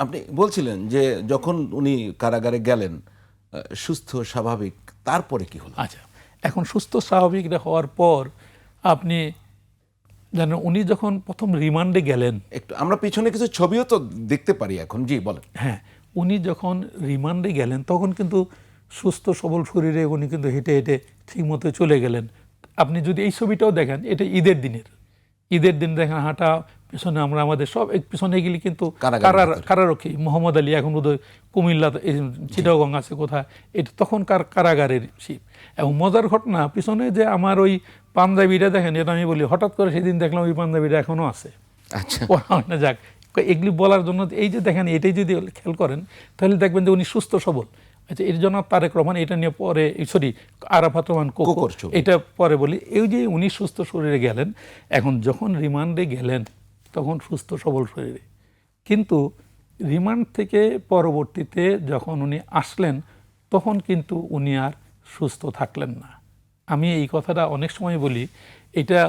আপনি বলছিলেন যে যখন উনি কারাগারে গেলেন সুস্থ স্বাভাবিক, তারপরে কি হলো? আচ্ছা, এখন সুস্থ স্বাভাবিক হওয়ার পর আপনি জানেন উনি যখন প্রথম রিমান্ডে গেলেন, একটু আমরা পিছনে কিছু ছবিও তো দেখতে পারি এখন, জি বলেন। হ্যাঁ, উনি যখন রিমান্ডে গেলেন তখন কিন্তু সুস্থ সবল শরীরে উনি কিন্তু হেঁটে হেঁটে ঠিকমতো চলে গেলেন। আপনি যদি এই ছবিটাও দেখেন, এটা ঈদের দিন দেখেন হাঁটা, পিছনে আমরা আমাদের সব পিছনে গেলে কিন্তু কারারক্ষী মোহাম্মদ আলী, এখন বোধহয় কুমিল্লা চিটাগং আছে কোথায়, এটা তখনকার কারাগারের শিপ। এবং মজার ঘটনা, পিছনে যে আমার ওই পাঞ্জাবিটা দেখেন, এটা আমি বলি হঠাৎ করে সেদিন দেখলাম ওই পাঞ্জাবিটা এখনো আছে। আচ্ছা, যাক, এগুলি বলার জন্য এই যে দেখেন, এটাই যদি খেয়াল করেন তাহলে দেখবেন যে উনি সুস্থ সবল। আচ্ছা, এর জন্য তারেক রহমান এটা নিয়ে পরে, সরি আরাফাত রহমান কোকর, এটা পরে বলি। এই যে উনি সুস্থ শরীরে গেলেন, এখন যখন রিমান্ডে গেলেন তখন সুস্থ সবল শরীরে, কিন্তু রিমান্ড থেকে পরবর্তীতে যখন উনি আসলেন তখন কিন্তু উনি আর সুস্থ থাকলেন না। আমি এই কথাটা অনেক সময় বলি, এটা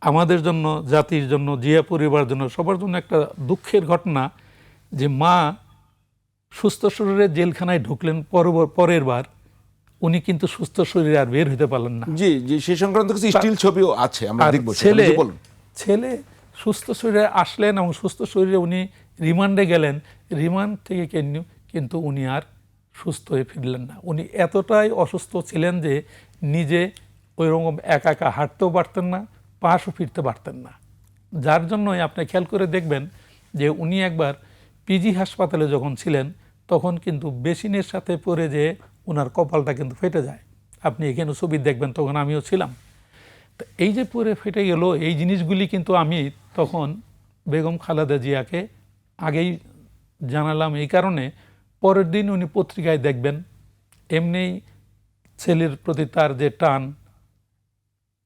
আমাদের জন্য, জাতির জন্য, জিয়া পরিবারের জন্য, সবার জন্য একটা দুঃখের ঘটনা যে মা সুস্থ শরীরে জেলখানায় ঢুকলেন, পরের বার উনি কিন্তু সুস্থ শরীরে আর বের হতে পারলেন না। জি জি, সেই সংক্রান্ত কিছু স্টিল ছবিও আছে, আমরা দেখব। ছেলে সুস্থ শরীরে আসলেন এবং সুস্থ শরীরে উনি রিমান্ডে গেলেন, রিমান্ড থেকে কিন্তু উনি আর সুস্থ হয়ে ফিরলেন না। উনি এতটাই অসুস্থ ছিলেন যে নিজে ওইরকম একা একা হাঁটতেও পারতেন না, পাশও ফিরতে পারতেন না। যার জন্যই আপনি খেয়াল করে দেখবেন যে উনি একবার পিজি হাসপাতালে যখন ছিলেন তখন কিন্তু বেসিনের সাথে পড়ে যেয়ে ওনার কপালটা কিন্তু ফেটে যায়। আপনি এখানে ছবি দেখবেন, তখন আমিও ছিলাম। তো এই যে পরে ফেটে গেল, এই জিনিসগুলি কিন্তু আমি তখন বেগম খালেদা জিয়াকে আগেই জানালাম। এই কারণে পরের দিন উনি পত্রিকায় দেখবেন, এমনিই ছেলের প্রতি তার যে টান,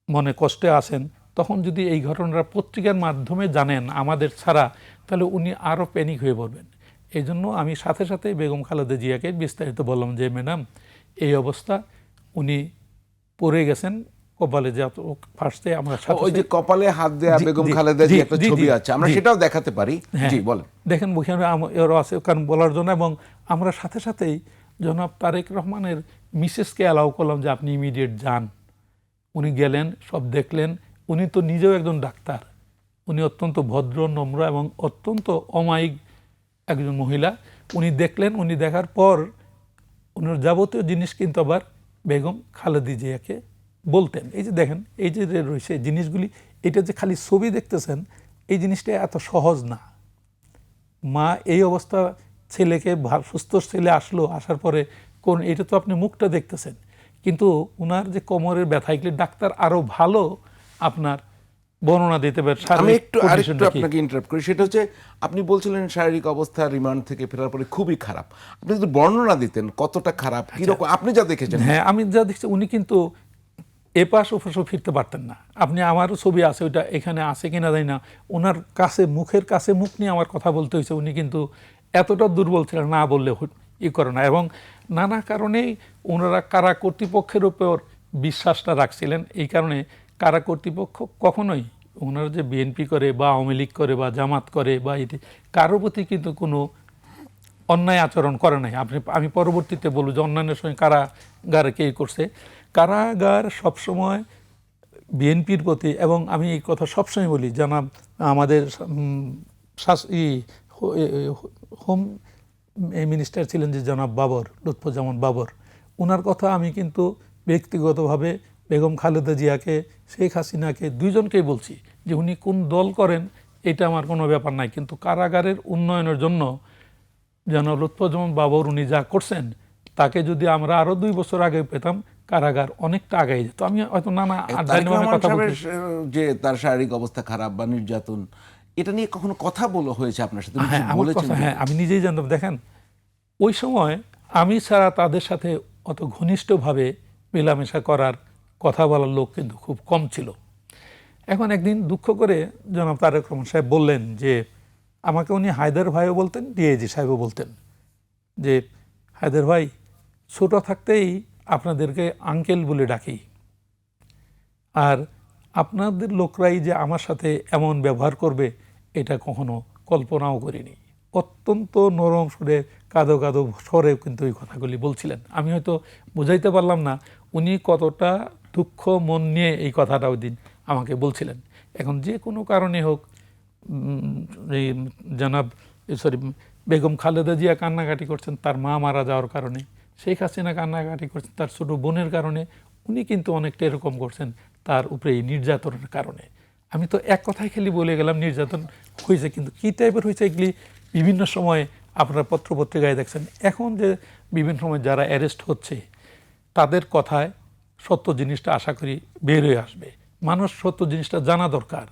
মনে কষ্টে আছেন, তখন যদি এই ঘটনাটা পত্রিকার মাধ্যমে জানেন আমাদের ছাড়া, তাহলে উনি আরও প্যানিক হয়ে পড়বেন। এই জন্য আমি সাথে সাথে বেগম খালেদা জিয়াকে বিস্তারিত বললাম যে ম্যাডাম এই অবস্থা, উনি পড়ে গেছেন, কপালে যে ফার্স্টে আমরা ওই যে কপালে হাত দেয়া বেগম খালেদা জিয়া একটা ছবি আছে, আমরা সেটাও দেখাতে পারি। জি বলেন। দেখেন ওখানে আছে কারণ বলার জন্য, এবং আমরা সাথে সাথেই জনাব তারেক রহমানের মিসেসকে অ্যালাউ করলাম যে আপনি ইমিডিয়েট যান। উনি গেলেন, সব দেখলেন। উনি তো নিজেও একজন ডাক্তার, উনি অত্যন্ত ভদ্র, নম্র এবং অত্যন্ত অমায়িক একজন মহিলা। উনি দেখলেন, উনি দেখার পর উনার যাবতীয় জিনিস কিন্তু আবার বেগম খালেদা জিয়াকে বলতেন। এই যে দেখেন, এই যে রয়েছে জিনিসগুলি, এটা যে খালি ছবি দেখতেছেন, এই জিনিসটা এত সহজ না। মা এই অবস্থা, ছেলেকে সুস্থ ছেলে আসলো, আসার পরে কোন, এটা তো আপনি মুখটা দেখতেছেন, কিন্তু ওনার যে কোমরের ব্যথা, এগুলি ডাক্তার আরো ভালো আপনার বর্ণনা দিতে পারে। আমি একটু আরেকটু আপনাকে ইন্টারাপ্ট করি, সেটা হচ্ছে আপনি বলছিলেন শারীরিক অবস্থা রিমান্ড থেকে ফেরার পরে খুবই খারাপ। আপনি যদি বর্ণনা দিতেন কতটা খারাপ, কিরকম আপনি যা দেখেছেন। হ্যাঁ, আমি যা দেখছি, উনি কিন্তু এপাশ ওপাশও ফিরতে পারতেন না। আপনি, আমারও ছবি আছে, ওইটা এখানে আছে কিনা জানি না, ওনার কাছে, মুখের কাছে মুখ নিয়ে আমার কথা বলতে হয়েছে। উনি কিন্তু এতটা দুর্বল ছিলেন, না বললে করে না। এবং নানা কারণেই ওনারা কারা কর্তৃপক্ষের উপর বিশ্বাসটা রাখছিলেন। এই কারণে কারা কর্তৃপক্ষ কখনোই ওনারা যে বিএনপি করে বা আওয়ামী লীগ করে বা জামাত করে বা এটি, কারো প্রতি কিন্তু কোনো অন্যায় আচরণ করে নাই। আমি পরবর্তীতে বলব যে অন্যান্যের সঙ্গে কারাগারে কে করছে। কারাগার সবসময় বিএনপির প্রতি, এবং আমি এই কথা সবসময় বলি, জানাব আমাদের হোম মিনিস্টার ছিলেন যে জনাব বাবর, লুৎফুজ্জামান বাবর, ওনার কথা আমি কিন্তু ব্যক্তিগতভাবে বেগম খালেদা জিয়াকে, শেখ হাসিনাকে, দুইজনকেই বলছি যে উনি কোন দল করেন এটা আমার কোনো ব্যাপার নাই, কিন্তু কারাগারের উন্নয়নের জন্য জনাব লুৎফুজ্জামান বাবর উনি যা করছেন, তাকে যদি আমরা আরো 2 বছর আগে পেতাম, কারাগার অনেকটা আগাই যেত। আমি হয়তো নানা কথা বলছি যে তার শারীরিক অবস্থা খারাপ বা নির্যাতন, এটা নিয়ে কখনো কথা হয়েছে আপনার সাথে? হ্যাঁ, আমি নিজেই জানতাম। দেখেন, ওই সময় আমি ছাড়া তাদের সাথে অত ঘনিষ্ঠভাবে মেলামেশা করার, কথা বলার লোক কিন্তু খুব কম ছিল। এখন একদিন দুঃখ করে জনাব তারেক রহমান সাহেব বললেন যে, আমাকে উনি হায়দার ভাইও বলতেন, ডিআইজি সাহেবও বলতেন, যে হায়দার ভাই, ছোট থাকতেই আপনাদেরকে আঙ্কেল বলে ডাকি, আর আপনাদের লোকরাই যে আমার সাথে এমন ব্যবহার করবে এটা কখনো কল্পনাও করিনি। অত্যন্ত নরম সুরে কাঁদো কাঁদো স্বরে কিন্তু এই কথাগুলি বলছিলেন। আমি হয়তো বুঝাইতে পারলাম না উনি কতটা দুঃখ মন নিয়ে এই কথাটা ওই দিন আমাকে বলছিলেন। এখন যে কোনো কারণে হোক এই জনাব বেগম খালেদা জিয়া কান্নাকাটি করছেন তার মা মারা যাওয়ার কারণে, শেখ হাসিনা কান্নাকাটি করছেন তার ছোট বোনের কারণে, উনি কিন্তু অনেকটা এরকম করছেন তার উপরে এই নির্যাতনের কারণে। আমি তো এক কথায় খালি বলে গেলাম নির্যাতন হয়েছে, কিন্তু কী টাইপের হয়েছে এগুলি বিভিন্ন সময় আপনারা পত্রপত্রিকায় দেখছেন। এখন যে বিভিন্ন সময় যারা অ্যারেস্ট হচ্ছে তাদের কথায় সত্য জিনিসটা আশা করি বের হয়ে আসবে। মানুষ সত্য জিনিসটা জানা দরকার।